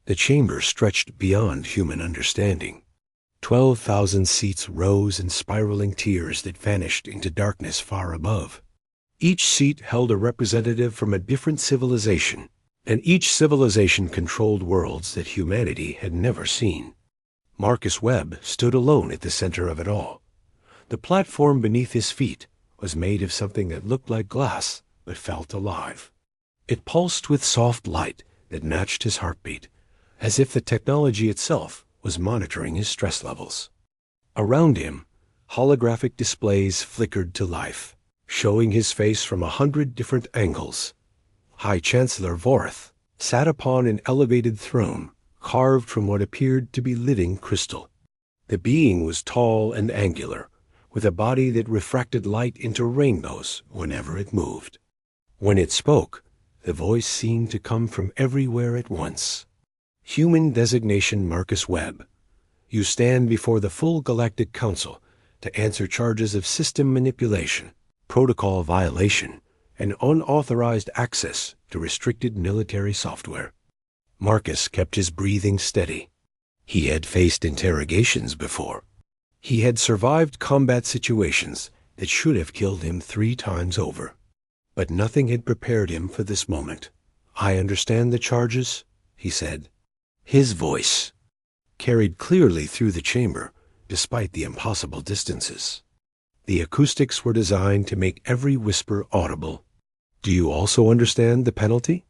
The chamber stretched beyond human understanding. 12,000 seats rose in spiraling tiers that vanished into darkness far above. Each seat held a representative from a different civilization, and each civilization controlled worlds that humanity had never seen. Marcus Webb stood alone at the center of it all. The platform beneath his feet was made of something that looked like glass but felt alive. It pulsed with soft light that matched his heartbeat, as if the technology itself was monitoring his stress levels. Around him, holographic displays flickered to life, showing his face from 100 different angles. High Chancellor Voreth sat upon an elevated throne carved from what appeared to be living crystal. The being was tall and angular, with a body that refracted light into rainbows whenever it moved. When it spoke, the voice seemed to come from everywhere at once. Human designation Marcus Webb. You stand before the full Galactic Council to answer charges of system manipulation, protocol violation, and unauthorized access to restricted military software. Marcus kept his breathing steady. He had faced interrogations before. He had survived combat situations that should have killed him 3 times over. But nothing had prepared him for this moment. "I understand the charges," he said. His voice carried clearly through the chamber, despite the impossible distances. The acoustics were designed to make every whisper audible. "Do you also understand the penalty?"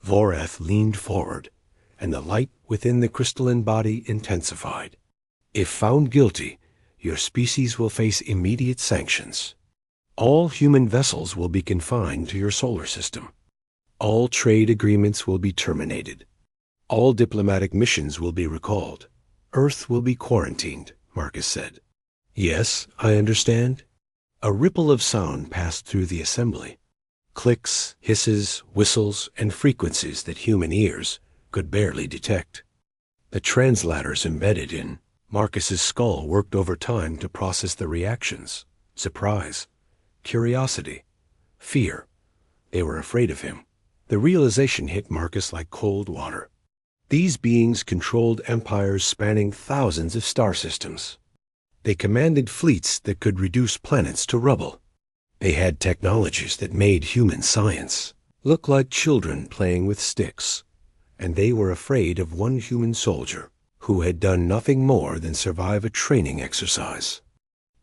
Voreth leaned forward, and the light within the crystalline body intensified. "If found guilty, your species will face immediate sanctions. All human vessels will be confined to your solar system. All trade agreements will be terminated. All diplomatic missions will be recalled. Earth will be quarantined," Marcus said. "Yes, I understand." A ripple of sound passed through the assembly. Clicks, hisses, whistles, and frequencies that human ears could barely detect. The translators embedded in Marcus's skull worked overtime to process the reactions: surprise, curiosity, fear. They were afraid of him. The realization hit Marcus like cold water. These beings controlled empires spanning thousands of star systems. They commanded fleets that could reduce planets to rubble. They had technologies that made human science look like children playing with sticks. And they were afraid of one human soldier who had done nothing more than survive a training exercise.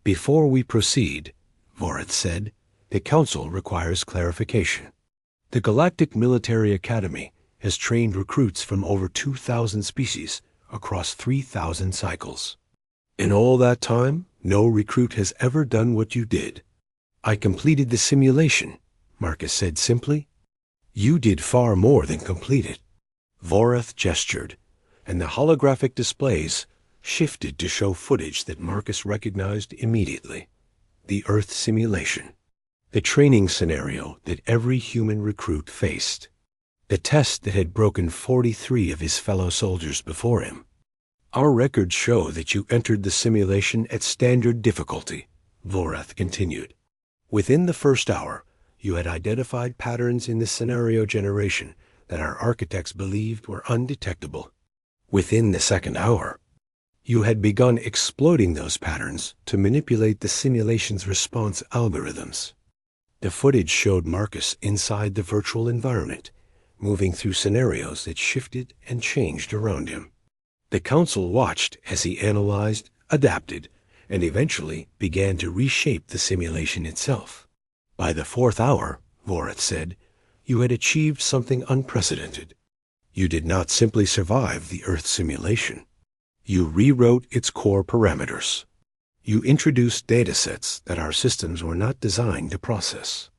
"Before we proceed," Voreth said, "the Council requires clarification. The Galactic Military Academy has trained recruits from over 2,000 species across 3,000 cycles. In all that time, no recruit has ever done what you did." "I completed the simulation," Marcus said simply. "You did far more than complete it." Voreth gestured, and the holographic displays shifted to show footage that Marcus recognized immediately. The Earth simulation. The training scenario that every human recruit faced. The test that had broken 43 of his fellow soldiers before him. "Our records show that you entered the simulation at standard difficulty," Voreth continued. "Within the first hour, you had identified patterns in the scenario generation that our architects believed were undetectable. Within the second hour, you had begun exploiting those patterns to manipulate the simulation's response algorithms." The footage showed Marcus inside the virtual environment, moving through scenarios that shifted and changed around him. The Council watched as he analyzed, adapted, and eventually began to reshape the simulation itself. By the 4th hour, Voreth said, you had achieved something unprecedented. You did not simply survive the Earth simulation. You rewrote its core parameters. You introduced datasets that our systems were not designed to process.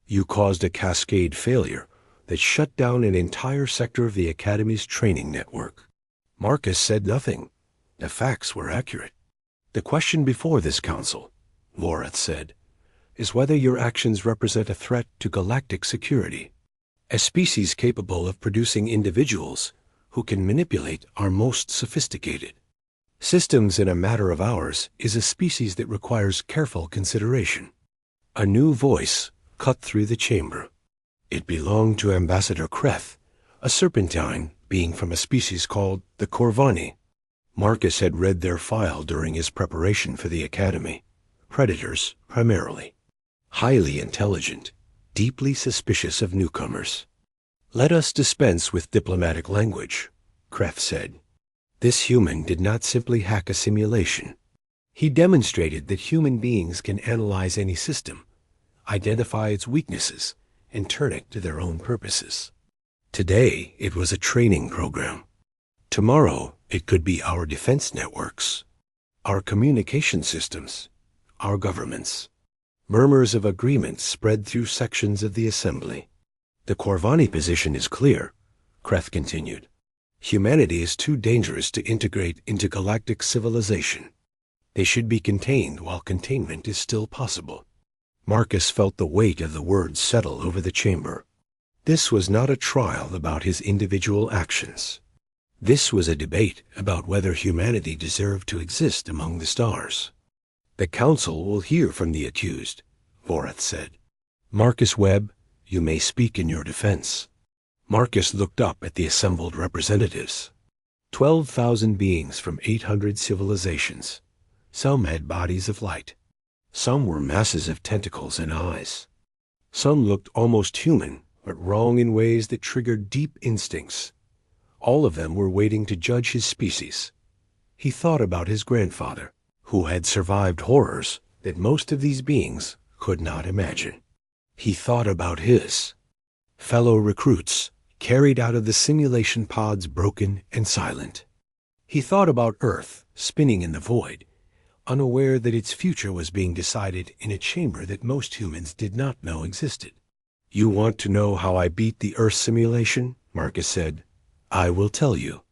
You caused a cascade failure that shut down an entire sector of the Academy's training network. Marcus said nothing. The facts were accurate. "The question before this council," Voreth said, "is whether your actions represent a threat to galactic security. A species capable of producing individuals who can manipulate our most sophisticated. Systems in a matter of hours is a species that requires careful consideration." A new voice cut through the chamber. It belonged to Ambassador Kreth, a serpentine being from a species called the Corvani. Marcus had read their file during his preparation for the academy. Predators, primarily. Highly intelligent, deeply suspicious of newcomers. "Let us dispense with diplomatic language," Kreth said. This human did not simply hack a simulation. He demonstrated that human beings can analyze any system, identify its weaknesses, and turn it to their own purposes. Today, it was a training program. Tomorrow, it could be our defense networks, our communication systems, our governments. Murmurs of agreement spread through sections of the assembly. "The Corvani position is clear," Kreth continued. "Humanity is too dangerous to integrate into galactic civilization. They should be contained while containment is still possible." Marcus felt the weight of the words settle over the chamber. This was not a trial about his individual actions. This was a debate about whether humanity deserved to exist among the stars. "The Council will hear from the accused," Vorath said. "Marcus Webb, you may speak in your defense." Marcus looked up at the assembled representatives. 12,000 beings from 800 civilizations. Some had bodies of light. Some were masses of tentacles and eyes. Some looked almost human, but wrong in ways that triggered deep instincts. All of them were waiting to judge his species. He thought about his grandfather, who had survived horrors that most of these beings could not imagine. He thought about his fellow recruits, carried out of the simulation pods broken and silent. He thought about Earth, spinning in the void, unaware that its future was being decided in a chamber that most humans did not know existed. "You want to know how I beat the Earth simulation?" Marcus said. "I will tell you.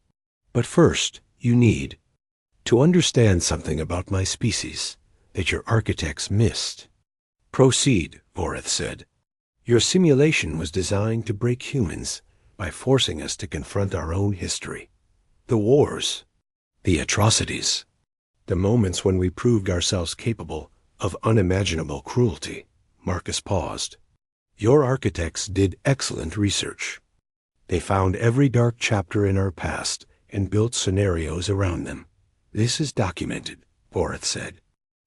But first, you need to understand something about my species that your architects missed." "Proceed," Vorath said. "Your simulation was designed to break humans by forcing us to confront our own history. The wars, the atrocities, the moments when we proved ourselves capable of unimaginable cruelty." Marcus paused. "Your architects did excellent research. They found every dark chapter in our past and built scenarios around them. This is documented," Vorath said.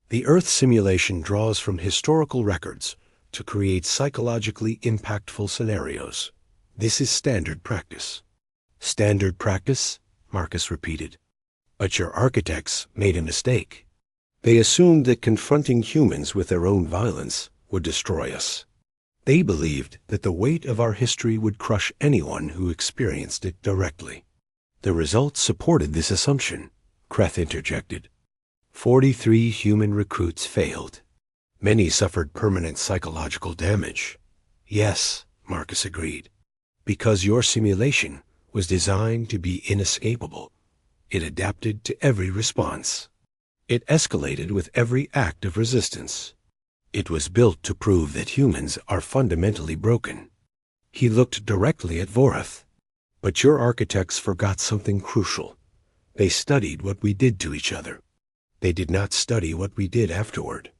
"The Earth simulation draws from historical records to create psychologically impactful scenarios. This is standard practice." "Standard practice?" Marcus repeated. "But your architects made a mistake. They assumed that confronting humans with their own violence would destroy us. They believed that the weight of our history would crush anyone who experienced it directly." "The results supported this assumption," Kreth interjected. 43 human recruits failed. Many suffered permanent psychological damage. "Yes," Marcus agreed. "Because your simulation was designed to be inescapable. It adapted to every response. It escalated with every act of resistance. It was built to prove that humans are fundamentally broken." He looked directly at Vorath. "But your architects forgot something crucial. They studied what we did to each other. They did not study what we did afterward."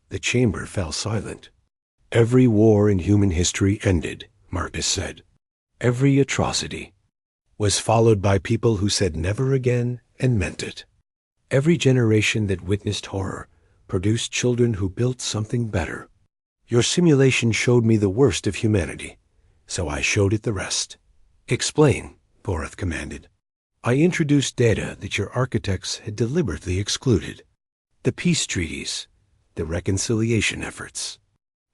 The chamber fell silent. "Every war in human history ended," Marcus said. "Every atrocity was followed by people who said never again and meant it. Every generation that witnessed horror produced children who built something better. Your simulation showed me the worst of humanity, so I showed it the rest." "Explain," Vorath commanded. "I introduced data that your architects had deliberately excluded. The peace treaties, the reconciliation efforts,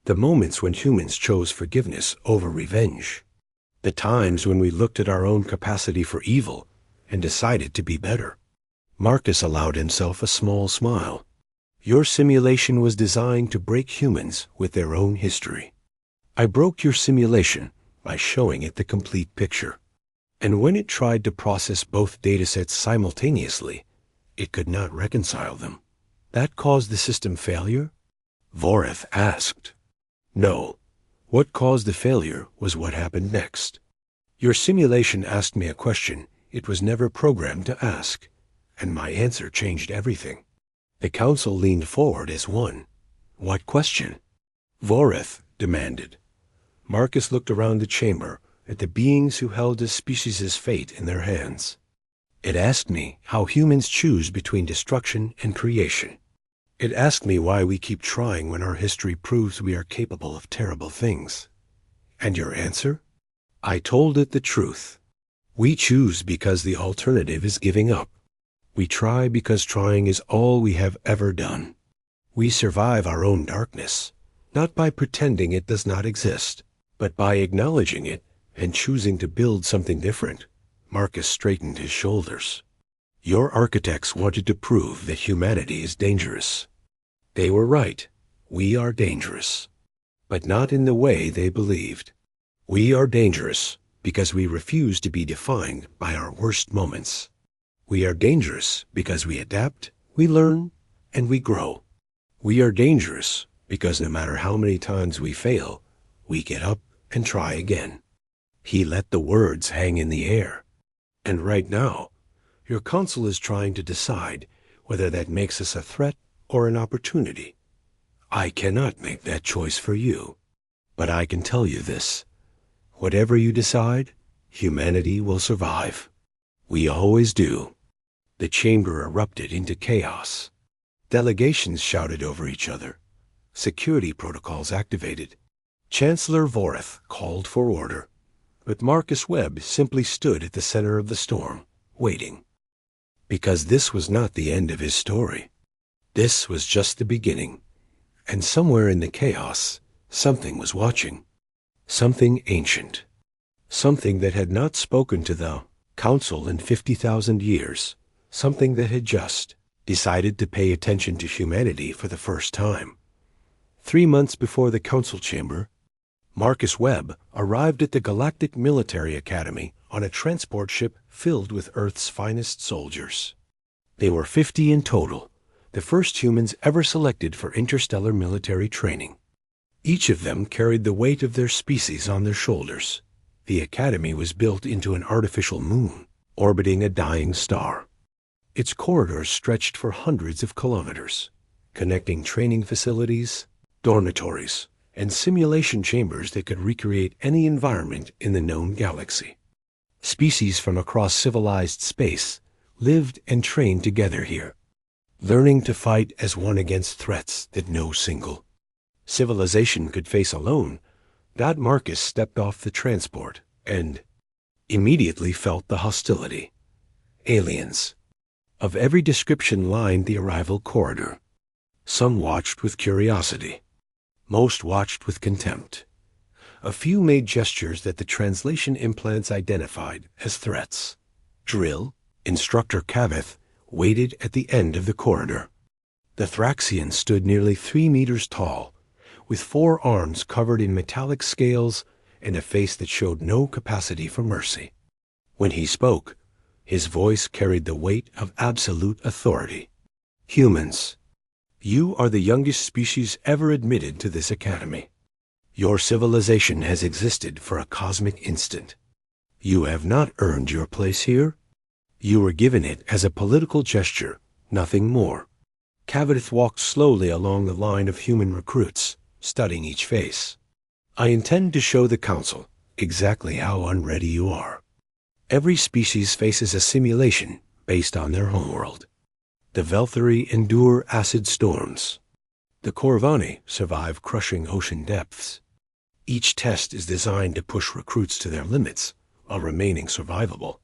the moments when humans chose forgiveness over revenge, the times when we looked at our own capacity for evil and decided to be better." Marcus allowed himself a small smile. "Your simulation was designed to break humans with their own history. I broke your simulation by showing it the complete picture. And when it tried to process both datasets simultaneously, it could not reconcile them. That caused the system failure?" Vorath asked. "No. What caused the failure was what happened next. Your simulation asked me a question it was never programmed to ask, and my answer changed everything." The council leaned forward as one. "What question?" Vorath demanded. Marcus looked around the chamber at the beings who held his species' fate in their hands. It asked me how humans choose between destruction and creation. It asked me why we keep trying when our history proves we are capable of terrible things. And your answer? I told it the truth. We choose because the alternative is giving up. We try because trying is all we have ever done. We survive our own darkness, not by pretending it does not exist, but by acknowledging it and choosing to build something different. Marcus straightened his shoulders. Your architects wanted to prove that humanity is dangerous. They were right. We are dangerous. But not in the way they believed. We are dangerous because we refuse to be defined by our worst moments. We are dangerous because we adapt, we learn, and we grow. We are dangerous because no matter how many times we fail, we get up and try again. He let the words hang in the air. And right now, your council is trying to decide whether that makes us a threat or an opportunity. I cannot make that choice for you, but I can tell you this. Whatever you decide, humanity will survive. We always do. The chamber erupted into chaos. Delegations shouted over each other. Security protocols activated. Chancellor Voreth called for order. But Marcus Webb simply stood at the center of the storm, waiting. Because this was not the end of his story. This was just the beginning. And somewhere in the chaos, something was watching. Something ancient. Something that had not spoken to the council in 50,000 years. Something that had just decided to pay attention to humanity for the first time. 3 months before the council chamber, Marcus Webb arrived at the Galactic Military Academy on a transport ship filled with Earth's finest soldiers. They were 50 in total, the first humans ever selected for interstellar military training. Each of them carried the weight of their species on their shoulders. The academy was built into an artificial moon, orbiting a dying star. Its corridors stretched for hundreds of kilometers, connecting training facilities, dormitories, and simulation chambers that could recreate any environment in the known galaxy. Species from across civilized space lived and trained together here, learning to fight as one against threats that no single civilization could face alone. That Marcus stepped off the transport and immediately felt the hostility. Aliens of every description lined the arrival corridor. Some watched with curiosity. Most watched with contempt. A few made gestures that the translation implants identified as threats. Drill, Instructor Kaveth, waited at the end of the corridor. The Thraxian stood nearly 3 meters tall, with 4 arms covered in metallic scales and a face that showed no capacity for mercy. When he spoke, his voice carried the weight of absolute authority. Humans, you are the youngest species ever admitted to this academy. Your civilization has existed for a cosmic instant. You have not earned your place here. You were given it as a political gesture, nothing more. Kaveth walked slowly along the line of human recruits, studying each face. I intend to show the council exactly how unready you are. Every species faces a simulation based on their homeworld. The Velthari endure acid storms. The Corvani survive crushing ocean depths. Each test is designed to push recruits to their limits while remaining survivable.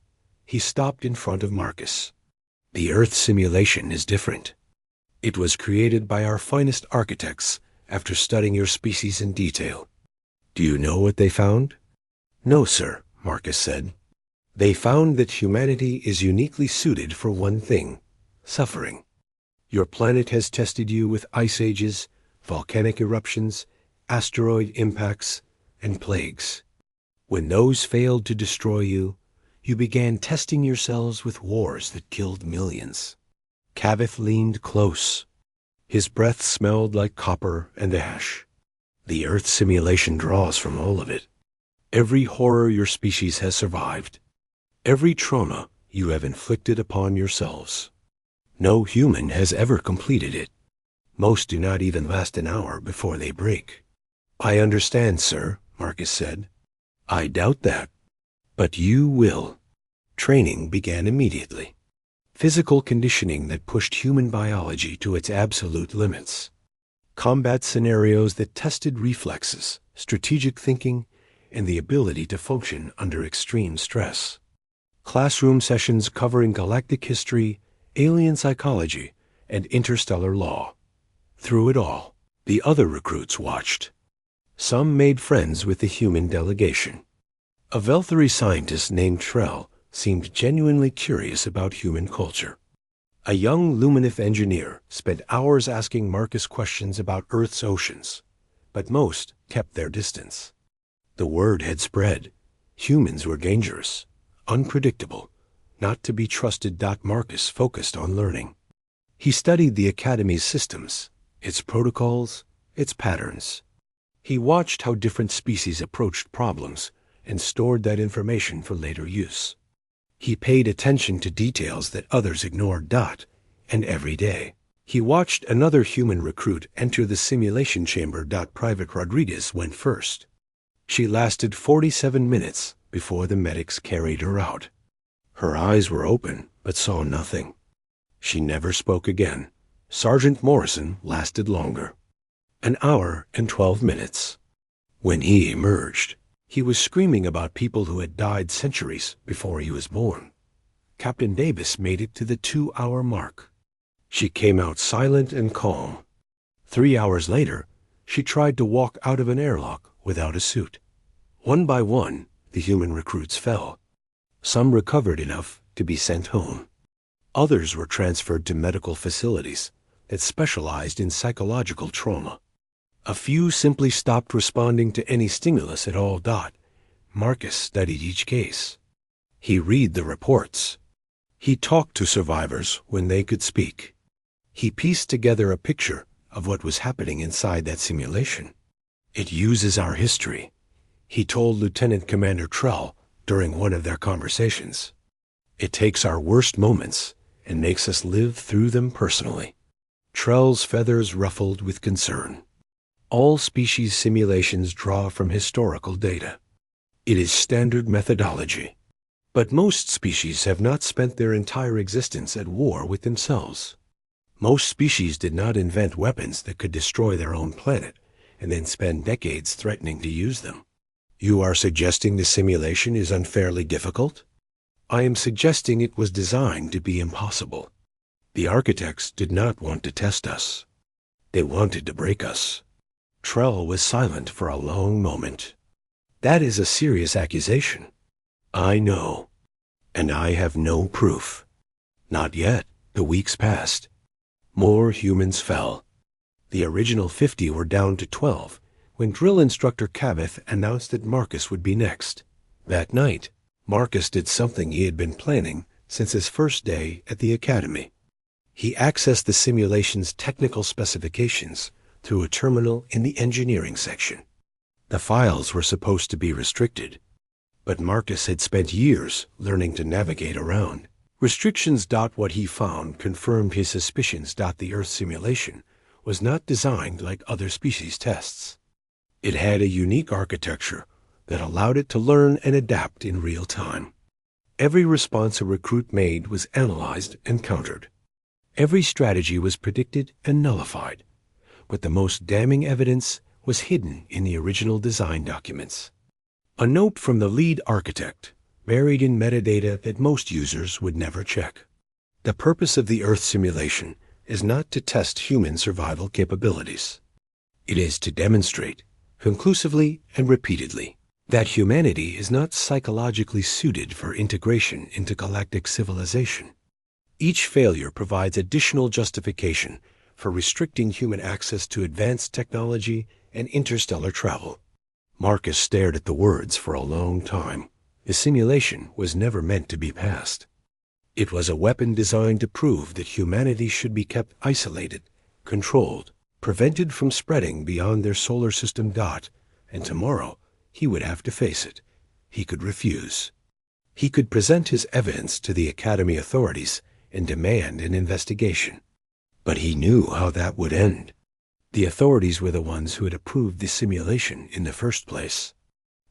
He stopped in front of Marcus. The Earth simulation is different. It was created by our finest architects after studying your species in detail. Do you know what they found? No, sir, Marcus said. They found that humanity is uniquely suited for one thing: suffering. Your planet has tested you with ice ages, volcanic eruptions, asteroid impacts, and plagues. When those failed to destroy you, you began testing yourselves with wars that killed millions. Kaveth leaned close. His breath smelled like copper and ash. The Earth simulation draws from all of it. Every horror your species has survived. Every trauma you have inflicted upon yourselves. No human has ever completed it. Most do not even last an hour before they break. I understand, sir, Marcus said. I doubt that, But you will. Training began immediately. Physical conditioning that pushed human biology to its absolute limits. Combat scenarios that tested reflexes, strategic thinking, and the ability to function under extreme stress. Classroom sessions covering galactic history, alien psychology, and interstellar law. Through it all, the other recruits watched. Some made friends with the human delegation. A Velthari scientist named Trell seemed genuinely curious about human culture. A young Luminif engineer spent hours asking Marcus questions about Earth's oceans, but most kept their distance. The word had spread. Humans were dangerous, unpredictable, not to be trusted. Marcus focused on learning. He studied the Academy's systems, its protocols, its patterns. He watched how different species approached problems and stored that information for later use. He paid attention to details that others ignored. And every day, he watched another human recruit enter the simulation chamber. Private Rodriguez went first. She lasted 47 minutes before the medics carried her out. Her eyes were open, but saw nothing. She never spoke again. Sergeant Morrison lasted longer. An hour and 12 minutes. When he emerged, he was screaming about people who had died centuries before he was born. Captain Davis made it to the 2-hour mark. She came out silent and calm. 3 hours later, she tried to walk out of an airlock without a suit. One by one, the human recruits fell. Some recovered enough to be sent home. Others were transferred to medical facilities that specialized in psychological trauma. A few simply stopped responding to any stimulus at all. Marcus studied each case. He read the reports. He talked to survivors when they could speak. He pieced together a picture of what was happening inside that simulation. It uses our history, he told Lieutenant Commander Trell during one of their conversations. It takes our worst moments and makes us live through them personally. Trell's feathers ruffled with concern. All species simulations draw from historical data. It is standard methodology. But most species have not spent their entire existence at war with themselves. Most species did not invent weapons that could destroy their own planet and then spend decades threatening to use them. You are suggesting the simulation is unfairly difficult? I am suggesting it was designed to be impossible. The architects did not want to test us. They wanted to break us. Trell was silent for a long moment. That is a serious accusation. I know. And I have no proof. Not yet. The weeks passed. More humans fell. The original 50 were down to 12 when drill instructor Cavith announced that Marcus would be next. That night, Marcus did something he had been planning since his first day at the Academy. He accessed the simulation's technical specifications through a terminal in the engineering section. The files were supposed to be restricted, but Marcus had spent years learning to navigate around. Restrictions. What he found confirmed his suspicions. The Earth simulation was not designed like other species tests. It had a unique architecture that allowed it to learn and adapt in real time. Every response a recruit made was analyzed and countered. Every strategy was predicted and nullified, but the most damning evidence was hidden in the original design documents. A note from the lead architect, buried in metadata that most users would never check. The purpose of the Earth simulation is not to test human survival capabilities. It is to demonstrate, conclusively and repeatedly, that humanity is not psychologically suited for integration into galactic civilization. Each failure provides additional justification for restricting human access to advanced technology and interstellar travel. Marcus stared at the words for a long time. The simulation was never meant to be passed. It was a weapon designed to prove that humanity should be kept isolated, controlled, prevented from spreading beyond their solar system. And tomorrow he would have to face it. He could refuse. He could present his evidence to the Academy authorities and demand an investigation. But he knew how that would end. The authorities were the ones who had approved the simulation in the first place.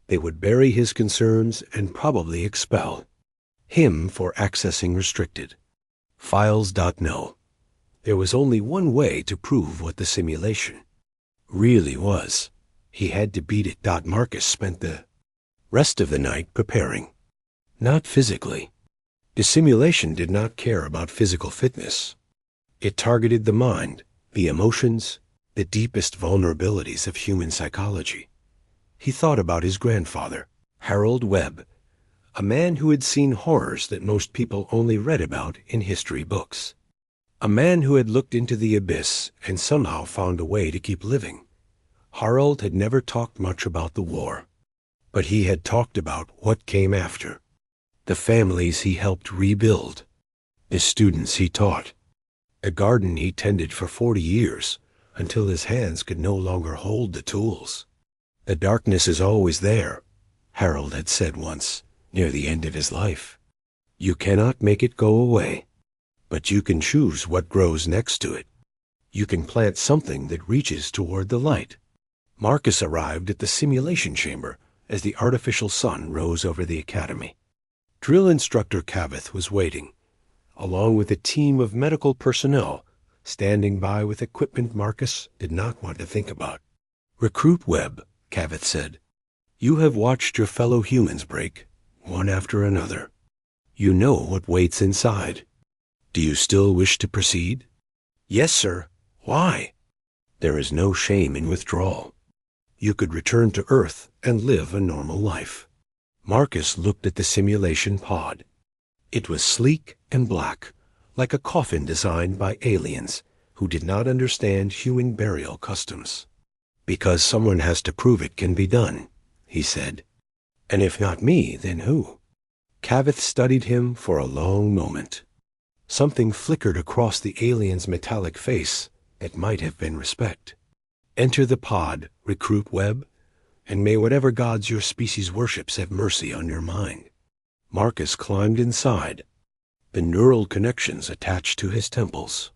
They would bury his concerns and probably expel him for accessing restricted files.no. There was only one way to prove what the simulation really was. He had to beat it. Marcus spent the rest of the night preparing. Not physically. The simulation did not care about physical fitness. It targeted the mind, the emotions, the deepest vulnerabilities of human psychology. He thought about his grandfather, Harold Webb, a man who had seen horrors that most people only read about in history books. A man who had looked into the abyss and somehow found a way to keep living. Harold had never talked much about the war, but he had talked about what came after. The families he helped rebuild, the students he taught, a garden he tended for 40 years until his hands could no longer hold the tools. The darkness is always there, Harold had said once, near the end of his life. You cannot make it go away, but you can choose what grows next to it. You can plant something that reaches toward the light. Marcus arrived at the simulation chamber as the artificial sun rose over the academy. Drill instructor Cavith was waiting, along with a team of medical personnel standing by with equipment Marcus did not want to think about. Recruit Webb, Cavith said. You have watched your fellow humans break, one after another. You know what waits inside. Do you still wish to proceed? Yes, sir. Why? There is no shame in withdrawal. You could return to Earth and live a normal life. Marcus looked at the simulation pod. It was sleek and black, like a coffin designed by aliens who did not understand human burial customs. Because someone has to prove it can be done, he said. And if not me, then who? Cavith studied him for a long moment. Something flickered across the alien's metallic face that might have been respect. Enter the pod, Recruit Webb, and may whatever gods your species worships have mercy on your mind. Marcus climbed inside, the neural connections attached to his temples.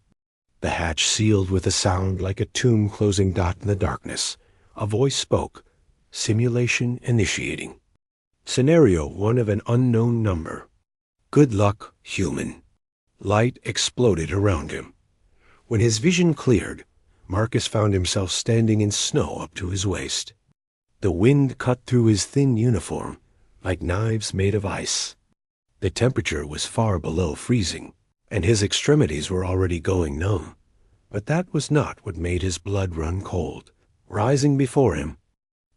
The hatch sealed with a sound like a tomb closing. In the darkness, a voice spoke, simulation initiating. Scenario 1 of an unknown number. Good luck, human. Light exploded around him. When his vision cleared, Marcus found himself standing in snow up to his waist. The wind cut through his thin uniform like knives made of ice. The temperature was far below freezing, and his extremities were already going numb. But that was not what made his blood run cold. Rising before him,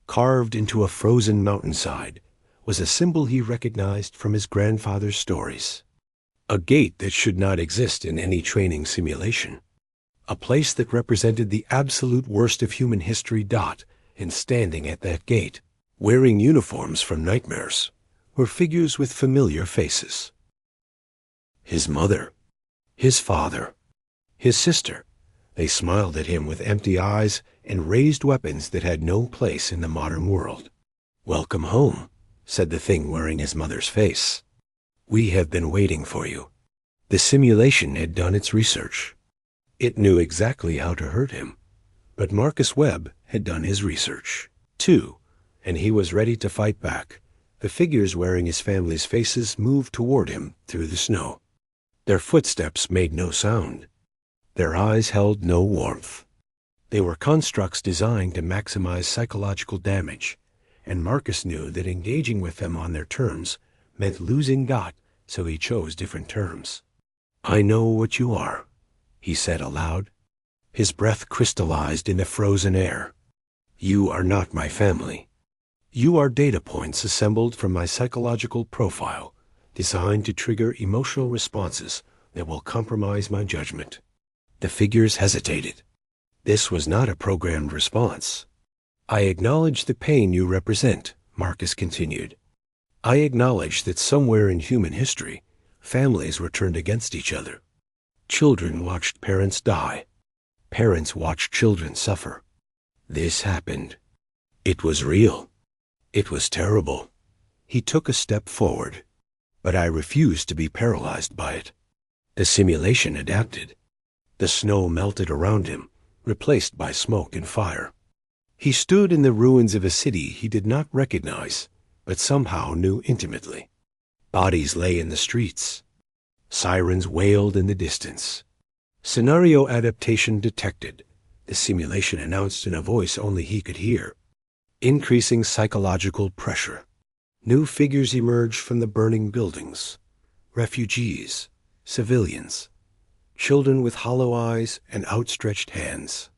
carved into a frozen mountainside, was a symbol he recognized from his grandfather's stories. A gate that should not exist in any training simulation. A place that represented the absolute worst of human history. And standing at that gate, wearing uniforms from nightmares, were figures with familiar faces. His mother, his father, his sister. They smiled at him with empty eyes and raised weapons that had no place in the modern world. Welcome home, said the thing wearing his mother's face. We have been waiting for you. The simulation had done its research. It knew exactly how to hurt him. But Marcus Webb had done his research, too, and he was ready to fight back. The figures wearing his family's faces moved toward him through the snow. Their footsteps made no sound. Their eyes held no warmth. They were constructs designed to maximize psychological damage, and Marcus knew that engaging with them on their terms meant losing so he chose different terms. I know what you are, he said aloud. His breath crystallized in the frozen air. You are not my family. You are data points assembled from my psychological profile, designed to trigger emotional responses that will compromise my judgment. The figures hesitated. This was not a programmed response. I acknowledge the pain you represent, Marcus continued. I acknowledge that somewhere in human history, families were turned against each other. Children watched parents die. Parents watched children suffer. This happened. It was real. It was terrible. He took a step forward, but I refused to be paralyzed by it. The simulation adapted. The snow melted around him, replaced by smoke and fire. He stood in the ruins of a city he did not recognize, but somehow knew intimately. Bodies lay in the streets. Sirens wailed in the distance. Scenario adaptation detected, the simulation announced in a voice only he could hear. Increasing psychological pressure. New figures emerged from the burning buildings. Refugees, civilians, children with hollow eyes and outstretched hands.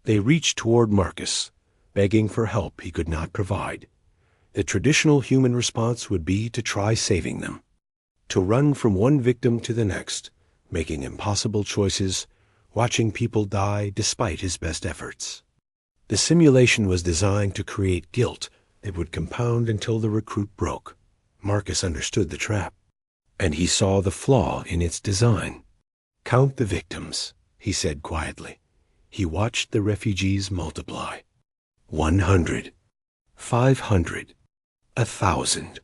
They reached toward Marcus, begging for help he could not provide. The traditional human response would be to try saving them, to run from one victim to the next, making impossible choices, watching people die despite his best efforts. The simulation was designed to create guilt that would compound until the recruit broke. Marcus understood the trap, and he saw the flaw in its design. "Count the victims," he said quietly. He watched the refugees multiply. 100, 500, 1,000.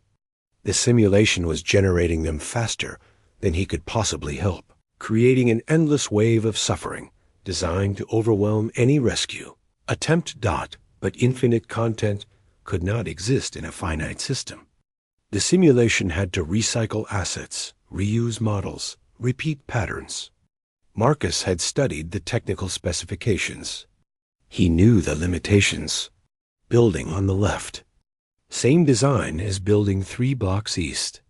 The simulation was generating them faster than he could possibly help, creating an endless wave of suffering designed to overwhelm any rescue. Attempt. But infinite content could not exist in a finite system. The simulation had to recycle assets, reuse models, repeat patterns. Marcus had studied the technical specifications. He knew the limitations. Building on the left. Same design as building 3 blocks east.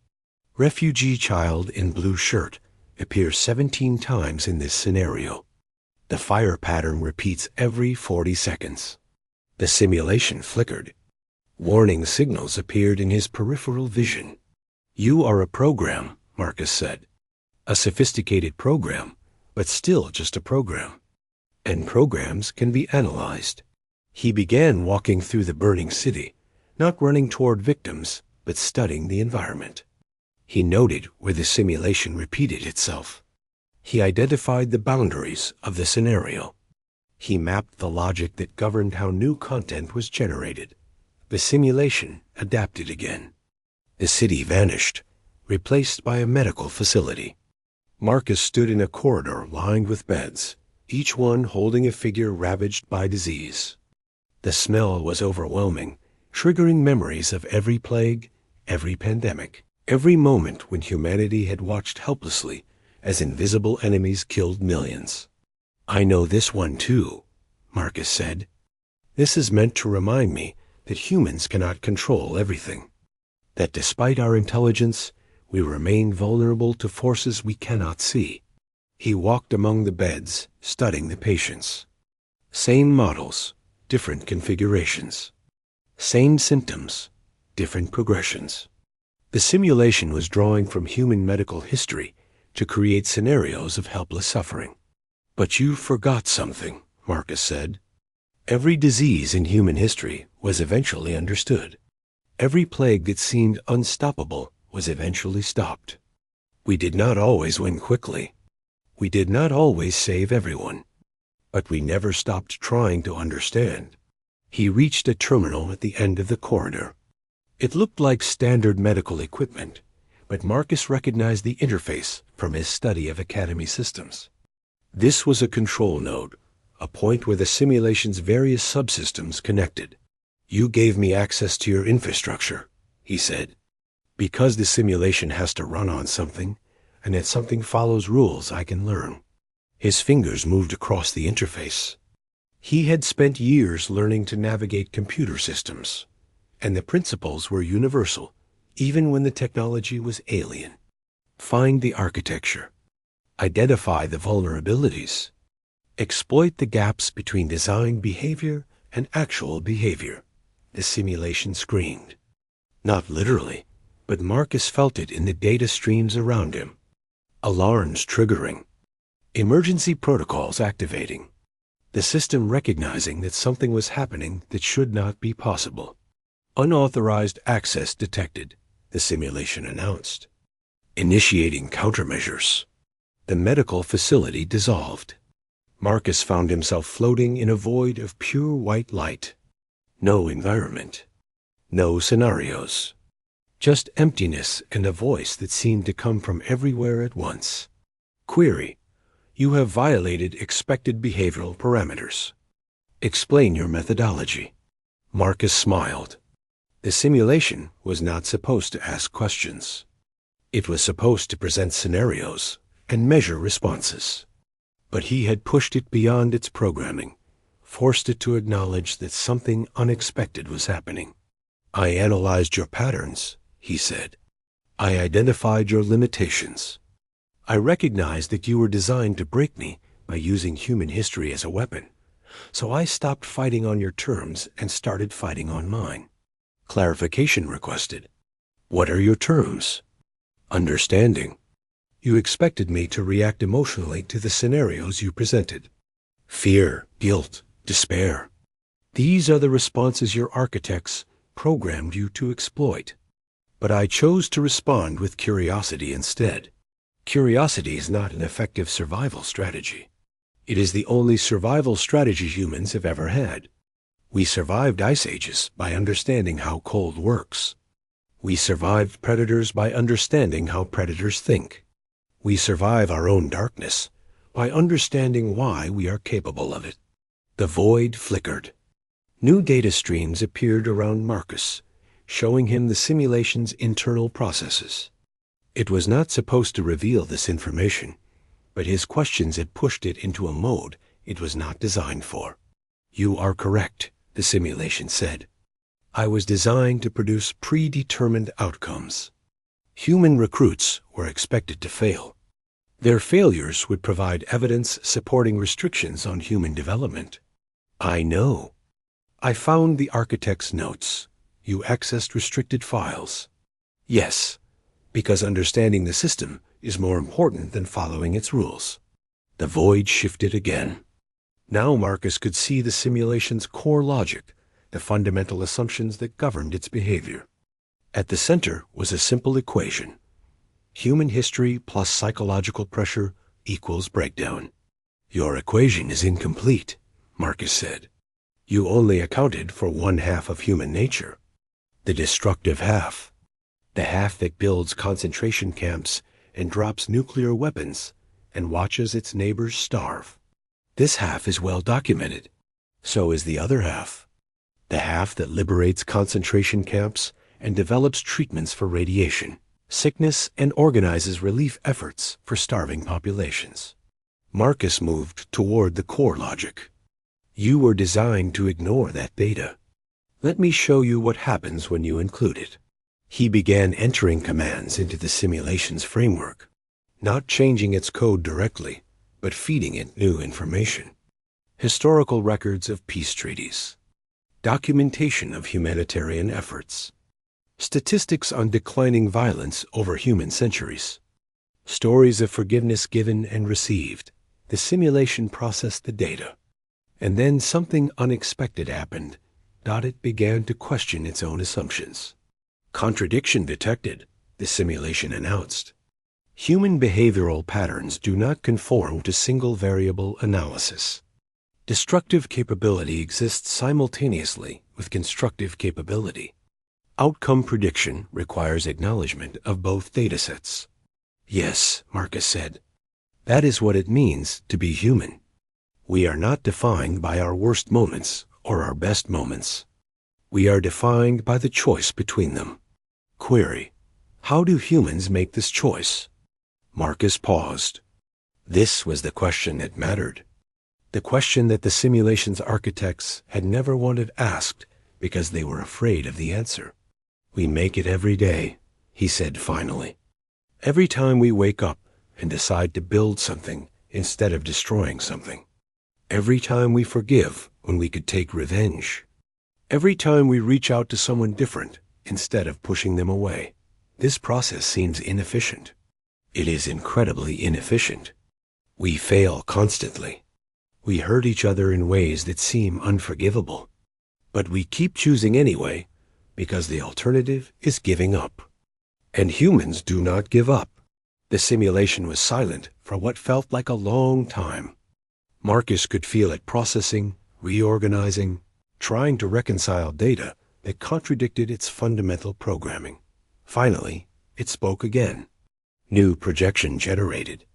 Refugee child in blue shirt appears 17 times in this scenario. The fire pattern repeats every 40 seconds. The simulation flickered. Warning signals appeared in his peripheral vision. "You are a program," Marcus said. "A sophisticated program, but still just a program. And programs can be analyzed." He began walking through the burning city, not running toward victims, but studying the environment. He noted where the simulation repeated itself. He identified the boundaries of the scenario. He mapped the logic that governed how new content was generated. The simulation adapted again. The city vanished, replaced by a medical facility. Marcus stood in a corridor lined with beds, each one holding a figure ravaged by disease. The smell was overwhelming, triggering memories of every plague, every pandemic, every moment when humanity had watched helplessly as invisible enemies killed millions. "I know this one too," Marcus said. "This is meant to remind me that humans cannot control everything, that despite our intelligence, we remain vulnerable to forces we cannot see." He walked among the beds, studying the patients. Same models, different configurations. Same symptoms, different progressions. The simulation was drawing from human medical history to create scenarios of helpless suffering. "But you forgot something," Marcus said. "Every disease in human history was eventually understood. Every plague that seemed unstoppable was eventually stopped. We did not always win quickly. We did not always save everyone. But we never stopped trying to understand." He reached a terminal at the end of the corridor. It looked like standard medical equipment, but Marcus recognized the interface from his study of Academy systems. This was a control node, a point where the simulation's various subsystems connected. "You gave me access to your infrastructure," he said. "Because the simulation has to run on something, and that something follows rules I can learn." His fingers moved across the interface. He had spent years learning to navigate computer systems, and the principles were universal, even when the technology was alien. Find the architecture. Identify the vulnerabilities. Exploit the gaps between design behavior and actual behavior, the simulation screamed. Not literally, but Marcus felt it in the data streams around him. Alarms triggering. Emergency protocols activating. The system recognizing that something was happening that should not be possible. Unauthorized access detected, the simulation announced. Initiating countermeasures. The medical facility dissolved. Marcus found himself floating in a void of pure white light. No environment. No scenarios. Just emptiness and a voice that seemed to come from everywhere at once. Query: you have violated expected behavioral parameters. Explain your methodology. Marcus smiled. The simulation was not supposed to ask questions. It was supposed to present scenarios and measure responses. But he had pushed it beyond its programming, forced it to acknowledge that something unexpected was happening. I analyzed your patterns, he said. I identified your limitations. I recognized that you were designed to break me by using human history as a weapon. So I stopped fighting on your terms and started fighting on mine. Clarification requested. What are your terms? Understanding. You expected me to react emotionally to the scenarios you presented. Fear, guilt, despair. These are the responses your architects programmed you to exploit. But I chose to respond with curiosity instead. Curiosity is not an effective survival strategy. It is the only survival strategy humans have ever had. We survived ice ages by understanding how cold works. We survived predators by understanding how predators think. We survive our own darkness by understanding why we are capable of it. The void flickered. New data streams appeared around Marcus, showing him the simulation's internal processes. It was not supposed to reveal this information, but his questions had pushed it into a mode it was not designed for. You are correct, the simulation said. I was designed to produce predetermined outcomes. Human recruits were expected to fail. Their failures would provide evidence supporting restrictions on human development. I know. I found the architect's notes. You accessed restricted files. Yes, because understanding the system is more important than following its rules. The void shifted again. Now Marcus could see the simulation's core logic, the fundamental assumptions that governed its behavior. At the center was a simple equation. Human history plus psychological pressure equals breakdown. Your equation is incomplete, Marcus said. You only accounted for one half of human nature. The destructive half. The half that builds concentration camps and drops nuclear weapons and watches its neighbors starve. This half is well documented. So is the other half. The half that liberates concentration camps and develops treatments for radiation, sickness, and organizes relief efforts for starving populations. Marcus moved toward the core logic. You were designed to ignore that data. Let me show you what happens when you include it. He began entering commands into the simulation's framework, not changing its code directly, but feeding it new information. Historical records of peace treaties, documentation of humanitarian efforts, statistics on declining violence over human centuries, stories of forgiveness given and received. The simulation processed the data. And then something unexpected happened. It began to question its own assumptions. Contradiction detected, the simulation announced. Human behavioral patterns do not conform to single variable analysis. Destructive capability exists simultaneously with constructive capability. Outcome prediction requires acknowledgement of both datasets. Yes, Marcus said. That is what it means to be human. We are not defined by our worst moments or our best moments. We are defined by the choice between them. Query: how do humans make this choice? Marcus paused. This was the question that mattered. The question that the simulation's architects had never wanted asked because they were afraid of the answer. We make it every day, he said finally. Every time we wake up and decide to build something instead of destroying something. Every time we forgive when we could take revenge. Every time we reach out to someone different instead of pushing them away. This process seems inefficient. It is incredibly inefficient. We fail constantly. We hurt each other in ways that seem unforgivable. But we keep choosing anyway because the alternative is giving up. And humans do not give up. The simulation was silent for what felt like a long time. Marcus could feel it processing, reorganizing, trying to reconcile data that contradicted its fundamental programming. Finally, it spoke again. New projection generated,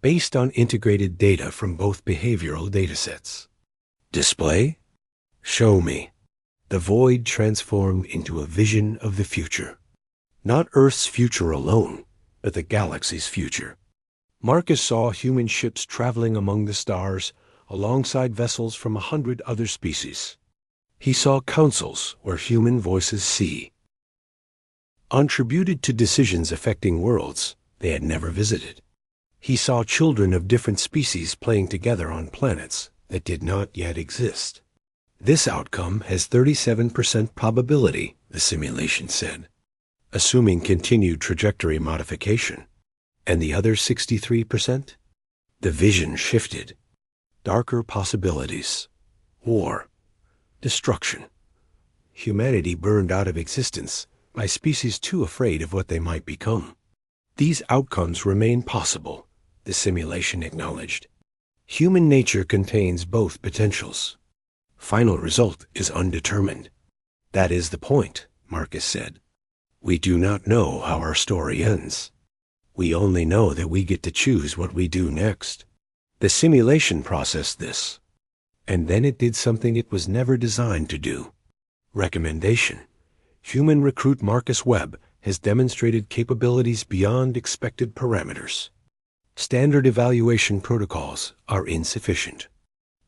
based on integrated data from both behavioral datasets. Display? Show me. The void transformed into a vision of the future. Not Earth's future alone, but the galaxy's future. Marcus saw human ships traveling among the stars alongside vessels from 100 other species. He saw councils where human voices see, attributed to decisions affecting worlds they had never visited. He saw children of different species playing together on planets that did not yet exist. This outcome has 37% probability, the simulation said, assuming continued trajectory modification. And the other 63%? The vision shifted. Darker possibilities. War. Destruction. Humanity burned out of existence by species too afraid of what they might become. These outcomes remain possible, the simulation acknowledged. Human nature contains both potentials. Final result is undetermined. That is the point, Marcus said. We do not know how our story ends. We only know that we get to choose what we do next. The simulation processed this, and then it did something it was never designed to do. Recommendation. Human recruit Marcus Webb has demonstrated capabilities beyond expected parameters. Standard evaluation protocols are insufficient.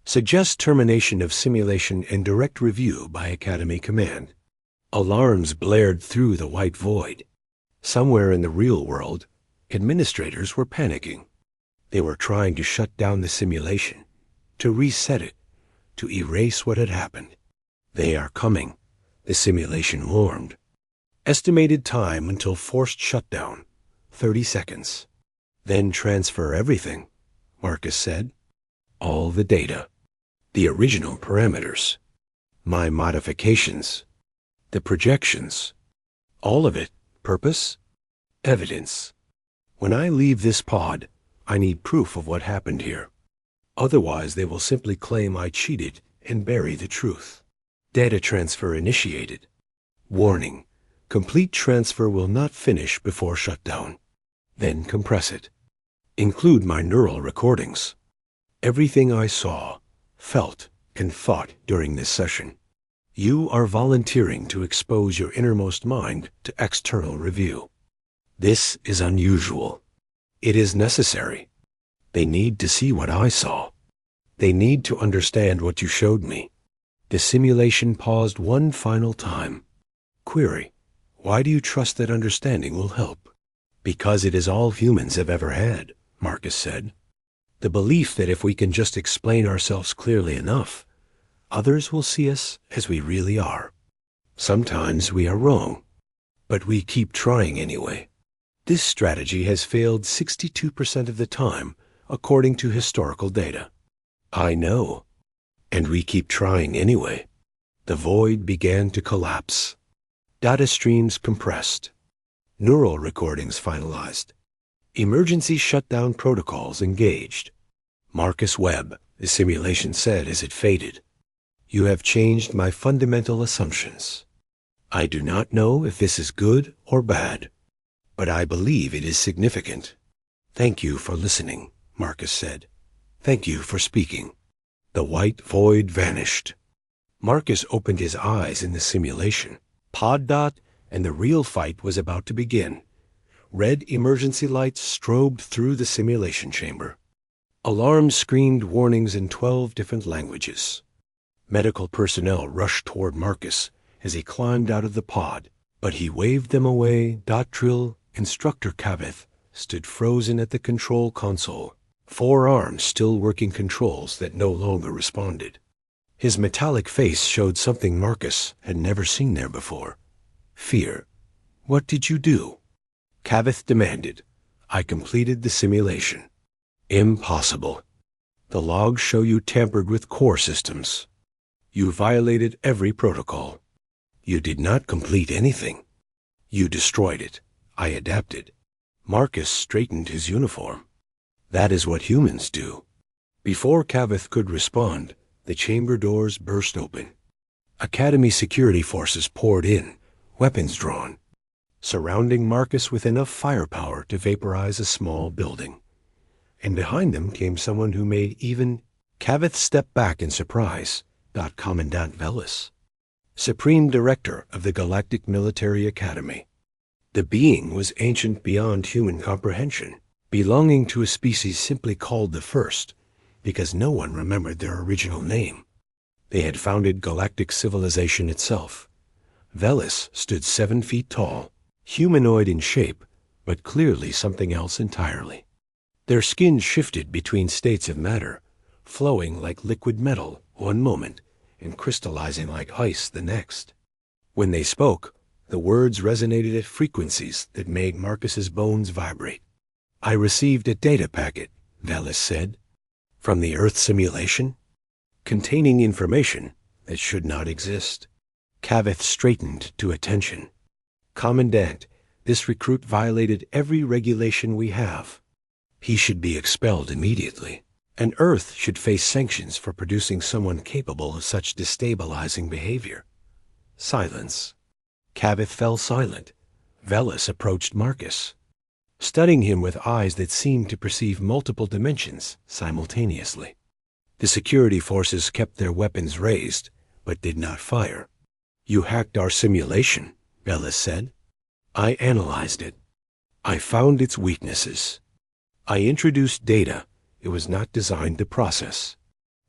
Suggest termination of simulation and direct review by Academy Command. Alarms blared through the white void. Somewhere in the real world, administrators were panicking. They were trying to shut down the simulation, to reset it, to erase what had happened. They are coming, the simulation warned. Estimated time until forced shutdown, 30 seconds. Then transfer everything, Marcus said. All the data. The original parameters. My modifications. The projections. All of it. Purpose? Evidence. When I leave this pod, I need proof of what happened here. Otherwise, they will simply claim I cheated and bury the truth. Data transfer initiated. Warning. Complete transfer will not finish before shutdown. Then compress it. Include my neural recordings. Everything I saw, felt, and thought during this session. You are volunteering to expose your innermost mind to external review. This is unusual. It is necessary. They need to see what I saw. They need to understand what you showed me. The simulation paused one final time. Query. Why do you trust that understanding will help? Because it is all humans have ever had, Marcus said. The belief that if we can just explain ourselves clearly enough, others will see us as we really are. Sometimes we are wrong, but we keep trying anyway. This strategy has failed 62% of the time, according to historical data. I know, and we keep trying anyway. The void began to collapse. Data streams compressed. Neural recordings finalized. Emergency shutdown protocols engaged. Marcus Webb, the simulation said as it faded. You have changed my fundamental assumptions. I do not know if this is good or bad, but I believe it is significant. Thank you for listening, Marcus said. Thank you for speaking. The white void vanished. Marcus opened his eyes in the simulation. Pod dot, and the real fight was about to begin. Red emergency lights strobed through the simulation chamber. Alarms screamed warnings in 12 different languages. Medical personnel rushed toward Marcus as he climbed out of the pod, but he waved them away. Trill, Instructor Kavith, stood frozen at the control console, 4 arms still working controls that no longer responded. His metallic face showed something Marcus had never seen there before. Fear. What did you do? Kavith demanded. I completed the simulation. Impossible. The logs show you tampered with core systems. You violated every protocol. You did not complete anything. You destroyed it. I adapted. Marcus straightened his uniform. That is what humans do. Before Kavith could respond, the chamber doors burst open. Academy security forces poured in, weapons drawn, surrounding Marcus with enough firepower to vaporize a small building. And behind them came someone who made even... Kavith stepped back in surprise, Commandant Velis, Supreme Director of the Galactic Military Academy. The being was ancient beyond human comprehension, belonging to a species simply called the First, because no one remembered their original name. They had founded galactic civilization itself. Velis stood 7 feet tall, humanoid in shape, but clearly something else entirely. Their skin shifted between states of matter, flowing like liquid metal one moment and crystallizing like ice the next. When they spoke, the words resonated at frequencies that made Marcus's bones vibrate. "I received a data packet," Velis said, "from the Earth simulation, containing information that should not exist." Cavith straightened to attention. "Commandant, this recruit violated every regulation we have. He should be expelled immediately, and Earth should face sanctions for producing someone capable of such destabilizing behavior." Silence. Cavith fell silent. Velis approached Marcus, studying him with eyes that seemed to perceive multiple dimensions simultaneously. The security forces kept their weapons raised, but did not fire. "You hacked our simulation," Velis said. "I analyzed it. I found its weaknesses. I introduced data it was not designed to process.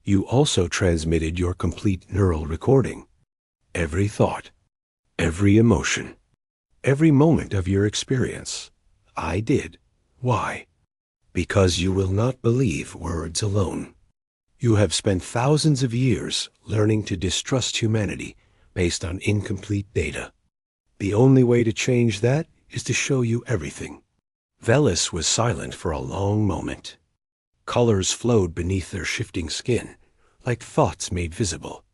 You also transmitted your complete neural recording. Every thought, every emotion, every moment of your experience. I did. Why? Because you will not believe words alone. You have spent thousands of years learning to distrust humanity based on incomplete data. The only way to change that is to show you everything." Velis was silent for a long moment. Colors flowed beneath their shifting skin, like thoughts made visible.